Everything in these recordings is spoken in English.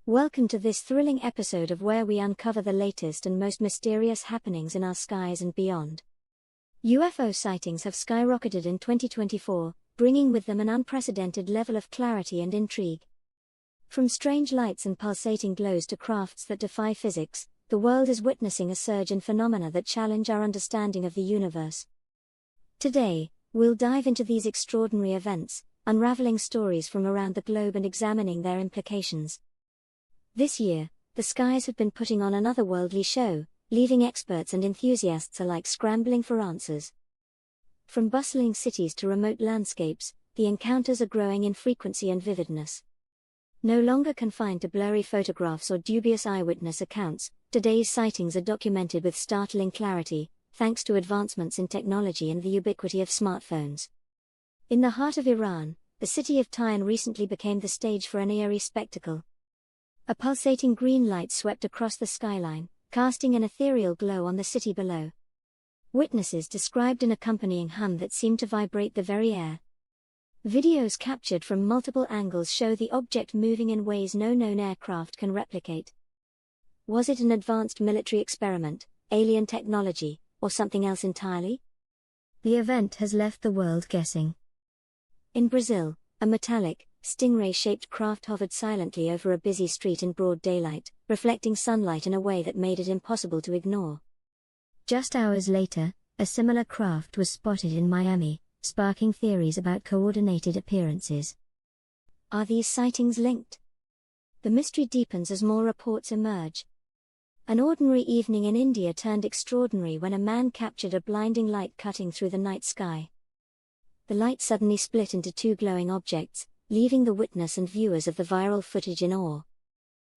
Welcome to this thrilling episode of where we uncover the latest and most mysterious happenings in our skies and beyond. UFO sightings have skyrocketed in 2024, bringing with them an unprecedented level of clarity and intrigue. From strange lights and pulsating glows to crafts that defy physics, the world is witnessing a surge in phenomena that challenge our understanding of the universe. Today, we'll dive into these extraordinary events, unraveling stories from around the globe and examining their implications. This year, the skies have been putting on an otherworldly show, leaving experts and enthusiasts alike scrambling for answers. From bustling cities to remote landscapes, the encounters are growing in frequency and vividness. No longer confined to blurry photographs or dubious eyewitness accounts, today's sightings are documented with startling clarity, thanks to advancements in technology and the ubiquity of smartphones. In the heart of Iran, the city of Tyre recently became the stage for an eerie spectacle. A pulsating green light swept across the skyline, casting an ethereal glow on the city below. Witnesses described an accompanying hum that seemed to vibrate the very air. Videos captured from multiple angles show the object moving in ways no known aircraft can replicate. Was it an advanced military experiment, alien technology, or something else entirely? The event has left the world guessing. In Brazil, a metallic, stingray-shaped craft hovered silently over a busy street in broad daylight, reflecting sunlight in a way that made it impossible to ignore. Just hours later, a similar craft was spotted in Miami, sparking theories about coordinated appearances. Are these sightings linked? The mystery deepens as more reports emerge. An ordinary evening in India turned extraordinary when a man captured a blinding light cutting through the night sky. The light suddenly split into two glowing objects, leaving the witness and viewers of the viral footage in awe.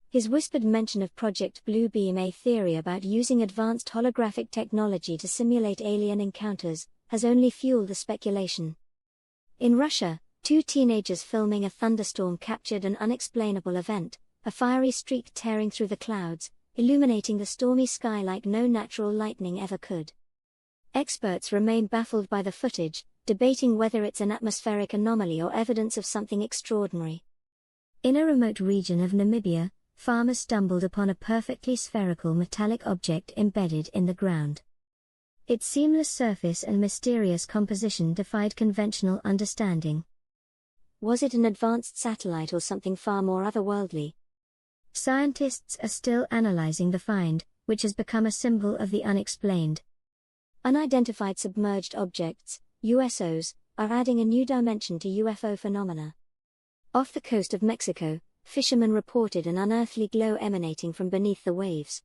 His whispered mention of Project Blue Beam, a theory about using advanced holographic technology to simulate alien encounters, has only fueled the speculation. In Russia, two teenagers filming a thunderstorm captured an unexplainable event, a fiery streak tearing through the clouds, illuminating the stormy sky like no natural lightning ever could. Experts remain baffled by the footage, debating whether it's an atmospheric anomaly or evidence of something extraordinary. In a remote region of Namibia, farmers stumbled upon a perfectly spherical metallic object embedded in the ground. Its seamless surface and mysterious composition defied conventional understanding. Was it an advanced satellite or something far more otherworldly? Scientists are still analyzing the find, which has become a symbol of the unexplained. Unidentified submerged objects, USOs, are adding a new dimension to UFO phenomena. Off the coast of Mexico, fishermen reported an unearthly glow emanating from beneath the waves.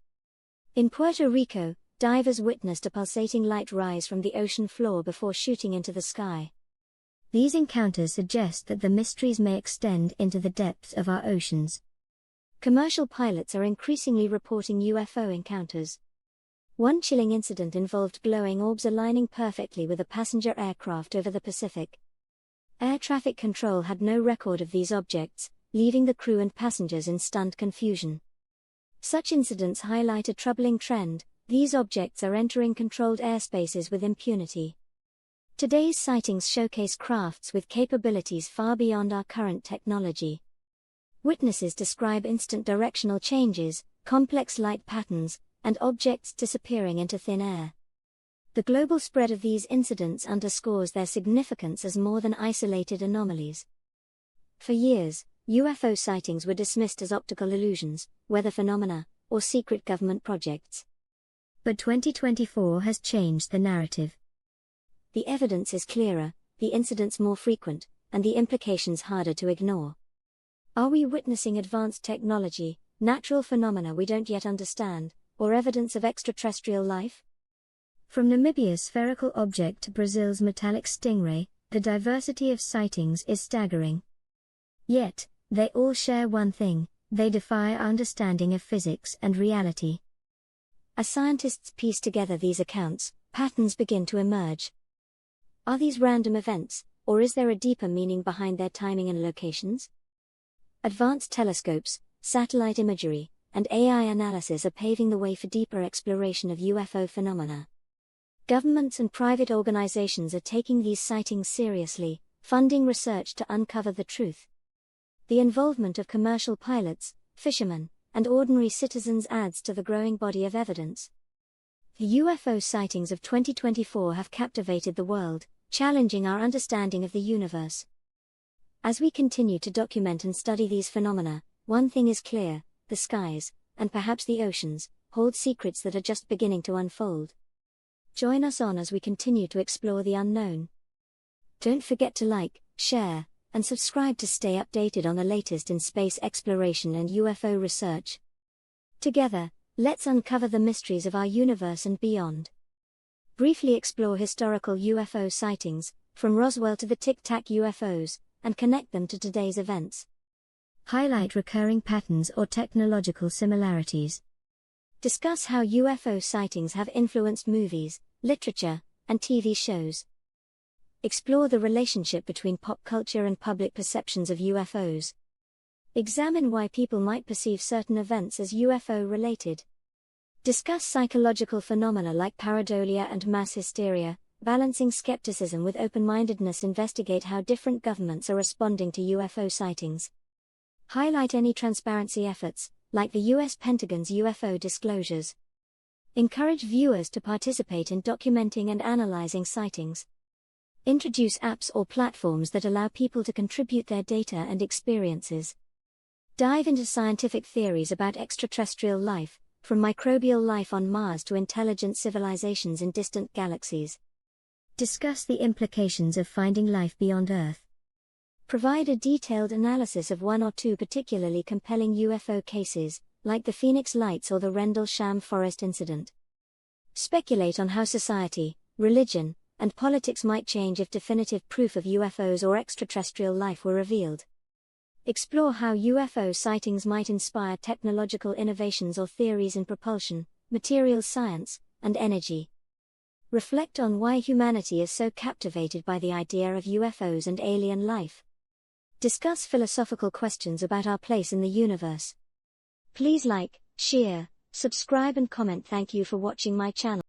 In Puerto Rico, divers witnessed a pulsating light rise from the ocean floor before shooting into the sky. These encounters suggest that the mysteries may extend into the depths of our oceans. Commercial pilots are increasingly reporting UFO encounters. One chilling incident involved glowing orbs aligning perfectly with a passenger aircraft over the Pacific. Air traffic control had no record of these objects, leaving the crew and passengers in stunned confusion. Such incidents highlight a troubling trend: these objects are entering controlled airspaces with impunity. Today's sightings showcase crafts with capabilities far beyond our current technology. Witnesses describe instant directional changes, complex light patterns, and objects disappearing into thin air. The global spread of these incidents underscores their significance as more than isolated anomalies. For years, UFO sightings were dismissed as optical illusions, weather phenomena, or secret government projects. But 2024 has changed the narrative. The evidence is clearer, the incidents more frequent, and the implications harder to ignore. Are we witnessing advanced technology, natural phenomena we don't yet understand, or evidence of extraterrestrial life? From Namibia's spherical object to Brazil's metallic stingray, the diversity of sightings is staggering. Yet, they all share one thing: they defy our understanding of physics and reality. As scientists piece together these accounts, patterns begin to emerge. Are these random events, or is there a deeper meaning behind their timing and locations? Advanced telescopes, satellite imagery, and AI analysis are paving the way for deeper exploration of UFO phenomena. Governments and private organizations are taking these sightings seriously, funding research to uncover the truth. The involvement of commercial pilots, fishermen, and ordinary citizens adds to the growing body of evidence. The UFO sightings of 2024 have captivated the world, challenging our understanding of the universe. As we continue to document and study these phenomena, one thing is clear: the skies, and perhaps the oceans, hold secrets that are just beginning to unfold. Join us on as we continue to explore the unknown. Don't forget to like, share, and subscribe to stay updated on the latest in space exploration and UFO research. Together, let's uncover the mysteries of our universe and beyond. Briefly explore historical UFO sightings, from Roswell to the Tic Tac UFOs, and connect them to today's events. Highlight recurring patterns or technological similarities. Discuss how UFO sightings have influenced movies, literature, and TV shows. Explore the relationship between pop culture and public perceptions of UFOs. Examine why people might perceive certain events as UFO-related. Discuss psychological phenomena like pareidolia and mass hysteria, balancing skepticism with open-mindedness. Investigate how different governments are responding to UFO sightings. Highlight any transparency efforts, like the US Pentagon's UFO disclosures. Encourage viewers to participate in documenting and analyzing sightings. Introduce apps or platforms that allow people to contribute their data and experiences. Dive into scientific theories about extraterrestrial life, from microbial life on Mars to intelligent civilizations in distant galaxies. Discuss the implications of finding life beyond Earth. Provide a detailed analysis of one or two particularly compelling UFO cases, like the Phoenix Lights or the Rendlesham Forest incident. Speculate on how society, religion, and politics might change if definitive proof of UFOs or extraterrestrial life were revealed. Explore how UFO sightings might inspire technological innovations or theories in propulsion, materials science, and energy. Reflect on why humanity is so captivated by the idea of UFOs and alien life. Discuss philosophical questions about our place in the universe. Please like, share, subscribe and comment. Thank you for watching my channel.